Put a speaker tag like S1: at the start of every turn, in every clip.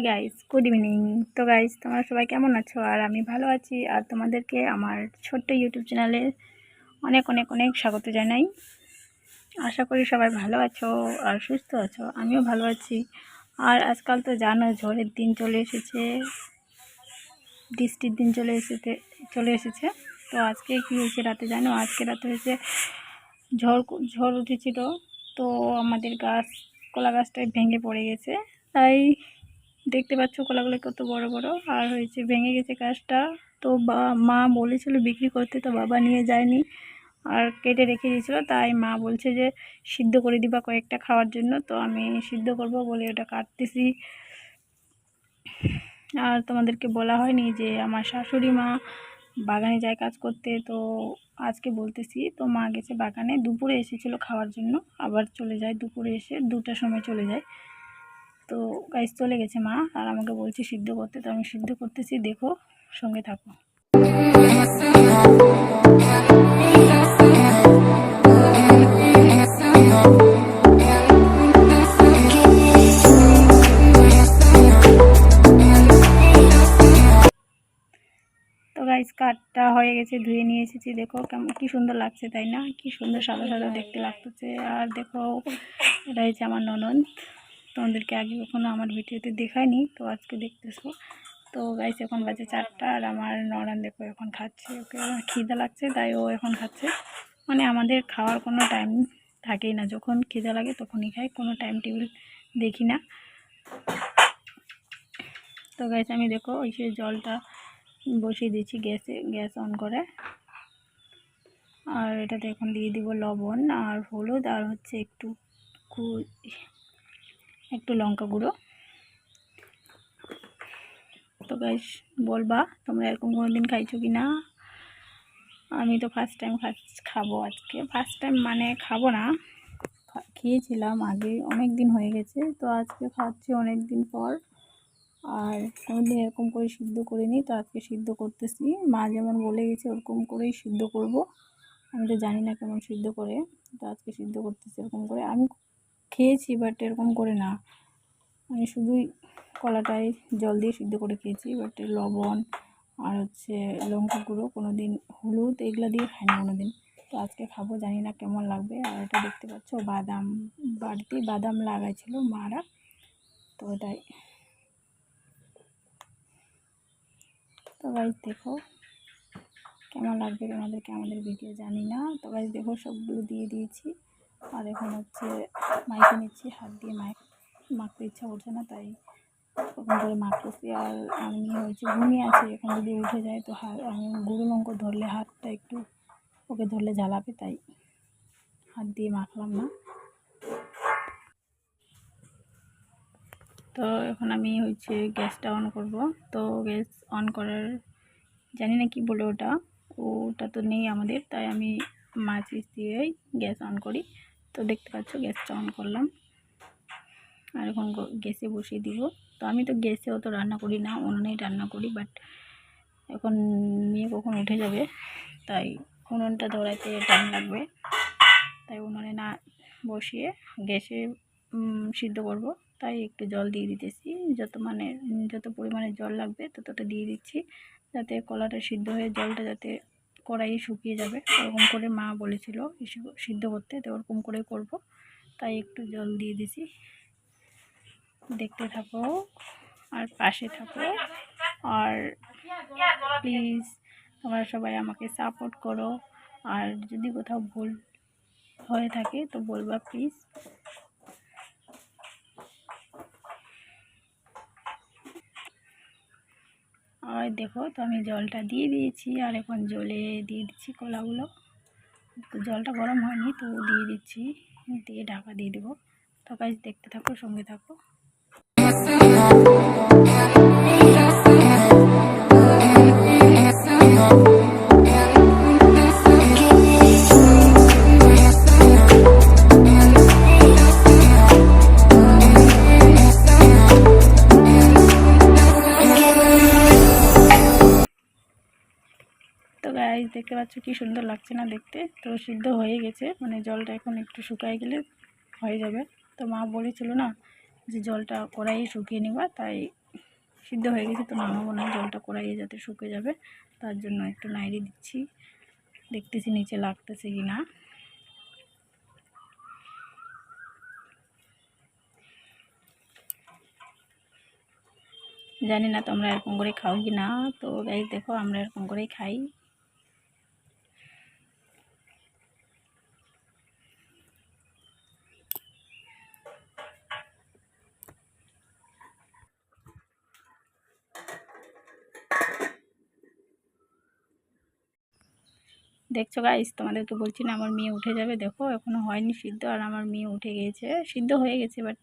S1: Hi guys, good evening. তো guys, তোমরা সবাই কেমন আছো? আর আমি ভালো আছি। আর তোমাদেরকে আমার ছোট্ট ইউটিউব চ্যানেলে অনেক অনেক অনেক স্বাগত জানাই। আশা করি সবাই ভালো আছো আর সুস্থ আছো। আমিও ভালো আছি। আর আজকাল তো জানো, ঝড়ের দিন চলে এসেছে, বৃষ্টির দিন চলে এসেছে। তো আজকে কি হয়েছে রাতে জানো? আজকে রাতে হয়েছে ঝড় উঠেছিল। তো আমাদের কলা গাছটাই ভেঙে পড়ে গেছে। তাই দেখতে পাচ্ছ কলাগুলো কত বড় বড়, আর হয়েছে ভেঙে গেছে গাছটা। তো মা বলেছিল বিক্রি করতে, তো বাবা নিয়ে যায়নি আর কেটে রেখে দিয়েছিল। তাই মা বলছে যে সিদ্ধ করে দিবা কয়েকটা খাওয়ার জন্য। তো আমি সিদ্ধ করব বলে ওটা কাটতেছি। আর তোমাদেরকে বলা হয়নি যে আমার শাশুড়ি মা বাগানে যায় কাজ করতে, তো আজকে বলতেছি। তো মা গেছে বাগানে, দুপুরে এসেছিলো খাওয়ার জন্য, আবার চলে যায় দুপুরে, এসে 2টার সময় চলে যায়। তো গাইস চলে গেছে মা, আর আমাকে বলছে সিদ্ধ করতে। তো আমি সিদ্ধ করতেছি, দেখো, সঙ্গে থাকো। তো গাইস কাঠটা হয়ে গেছে, ধুয়ে নিয়ে এসেছি। দেখো কেমন, কি সুন্দর লাগছে তাই না? কি সুন্দর সাদা সাদা দেখতে লাগতেছে। আর দেখো, এটা হচ্ছে আমার ননদ। তোমাদেরকে আগে কখনো আমার ভিডিওতে দেখায়নি, তো আজকে দেখতেছো। তো গাইস এখন বাজে 4টা, আর আমার ননদ দেখো এখন খাচ্ছে। ওকে খিদা লাগছে, তাই ও এখন খাচ্ছে। মানে আমাদের খাওয়ার কোনো টাইম থাকেই না, যখন খিদা লাগে তখনই খাই, কোনো টাইম টেবিল দেখি না। তো গাইস আমি দেখো ওই সে জলটা বসিয়ে দিচ্ছি গ্যাস অন করে। আর এটাতে এখন দিয়ে দিব লবণ আর হলুদ, আর হচ্ছে একটু লঙ্কা গুঁড়ো। তো গাইস বলবা তোমরা এরকম কোনোদিন খাইছো কি না? আমি তো ফার্স্ট টাইম খাবো আজকে। ফার্স্ট টাইম মানে খাবো না, খেয়েছিলাম আগে, অনেক দিন হয়ে গেছে। তো আজকে খাচ্ছি অনেক দিন পর। আর কোনোদিন এরকম করে সিদ্ধ করিনি, তো আজকে সিদ্ধ করতেছি। মা যেমন বলে গেছে ওরকম করেই সিদ্ধ করব। আমি তো জানি না কেমন সিদ্ধ করে, তো আজকে সিদ্ধ করতেছি এরকম করে। আমি খেয়েছি বাট এরকম করে না, আমি শুধুই কলাটাই জল দিয়ে সিদ্ধ করে খেয়েছি। বাট লবণ আর হচ্ছে লঙ্কা গুঁড়ো, কোনো দিন হলুদ, এগুলো দিয়ে খাইনি কোনো দিন। তো আজকে খাবো, জানি না কেমন লাগবে। আর এটা দেখতে পাচ্ছ বাদাম, বাড়তি বাদাম লাগাইছিল মারা, তো ওটাই। তো গাইস দেখো কেমন লাগবে তোমাদেরকে আমাদের ভিডিও, জানি না। তো গাইস দেখো সবগুলো দিয়ে দিয়েছি। আর এখন হচ্ছে মাইকে নিচ্ছি, হাত দিয়ে মাখতে ইচ্ছা করছে না, তাই ওরকম করে মাখতেছি। আর আমি হচ্ছে ঘুমিয়ে আছি, এখন যদি উঠে যায় তো আমি গুরু লঙ্ক ধরলে হাতটা একটু ওকে ধরলে জ্বালাবে, তাই হাত দিয়ে মাখলাম না। তো এখন আমি হচ্ছে গ্যাসটা অন করব। তো গ্যাস অন করার, জানি না কি বলে ওটা তো নেই আমাদের, তাই আমি মাচিস দিয়েই গ্যাস অন করি। তো দেখতে পাচ্ছ গ্যাসটা অন করলাম, আর এখন গ্যাসে বসিয়ে দিব। তো আমি তো গ্যাসে অত রান্না করি না, উনুনেই রান্না করি। বাট এখন মেয়ে কখন উঠে যাবে, তাই উনুনটা ধরাইতে টাইম লাগবে, তাই উনুনে না বসিয়ে গ্যাসে সিদ্ধ করব। তাই একটু জল দিয়ে দিতেছি, যত পরিমাণে জল লাগবে ততটা দিয়ে দিচ্ছি, যাতে কলাটা সিদ্ধ হয়ে জলটা যাতে কড়াইয়ে শুকিয়ে যাবে। ওরকম করে মা বলেছিল সিদ্ধ করতে, তো ওরকম করে করব, তাই একটু জল দিয়ে দিছি। দেখতে থাকো আর পাশে থাকো। আর প্লিজ তোমরা সবাই আমাকে সাপোর্ট করো। আর যদি কোথাও ভুল হয়ে থাকে তো বলবা প্লিজ। আর দেখো, তো আমি জলটা দিয়ে দিয়েছি, আর এখন জলে দিয়ে দিচ্ছি কলাগুলো। তো জলটা গরম হয়নি, তো দিয়ে দিচ্ছি, দিয়ে ঢাকা দিয়ে দেবো। তো গাইস দেখতে থাকো, সঙ্গে থাকো। তো গাইস দেখতে পাচ্ছ কি সুন্দর লাগছে না দেখতে? তো সিদ্ধ হয়ে গেছে, মানে জলটা এখন একটু শুকায় গেলে হয়ে যাবে। তো মা বলেছিল না যে জলটা কড়াইয়ে শুকিয়ে নেবা, তাই সিদ্ধ হয়ে গেছে, তো নামাবো না, জলটা কড়াইয়ে যাতে শুকে যাবে তার জন্য একটু নাড়ি দিচ্ছি, দেখতেছি নিচে লাগতেছে কি না। জানি না তোমরা এরকম করে খাও কি না, তো গাইস দেখো আমরা এরকম করেই খাই। দেখছো গাইস, তোমাদেরকে বলছি না আমার মেয়ে উঠে যাবে, দেখো এখনো হয়নি সিদ্ধ, আর আমার মেয়ে উঠে গিয়েছে, সিদ্ধ হয়ে গেছে বাট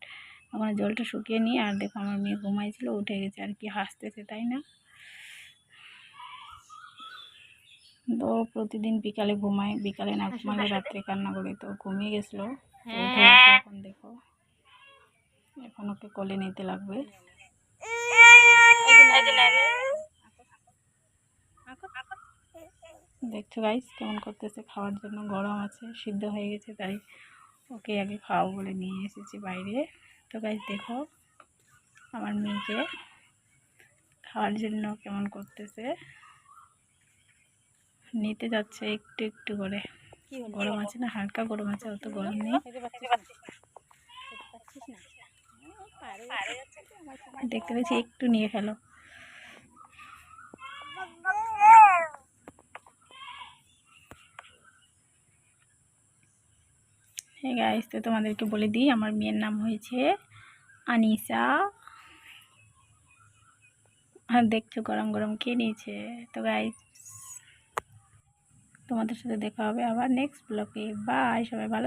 S1: এখন জলটা শুকিয়ে নিয়ে, আর দেখো আমার মেয়ে ঘুমাইছিল উঠে গেছে, আর কি হাসতেছে তাই না। তো প্রতিদিন বিকালে ঘুমায়, বিকালে না ঘুমালে রাত্রে কান্না করে, তো ঘুমিয়ে গেছিলো, তো উঠে গেছে এখন দেখো, এখন ওকে কোলে নিতে লাগবে। দেখছো গাইস কেমন করতেছে, খাওয়ার জন্য গরম আছে, সিদ্ধ হয়ে গেছে, তাই ওকে আগে খাওয়াবো বলে নিয়ে এসেছি বাইরে। তো গাইস দেখো আমার মেয়েকে খাওয়ার জন্য কেমন করতেছে, নিতে যাচ্ছে একটু একটু করে। গরম আছে না, হালকা গরম আছে, অত গরম নেই। দেখতে পেয়েছি, একটু নিয়ে ফেলো। হ্যাঁ গাইস, তো তোমাদেরকে বলে দিই আমার মেয়ের নাম হয়েছে আনিসা। আর দেখছো গরম গরম খেয়ে নিয়েছে। তো গাইস তোমাদের সাথে দেখা হবে আবার নেক্সট ব্লগে, বাই, সবাই ভালো।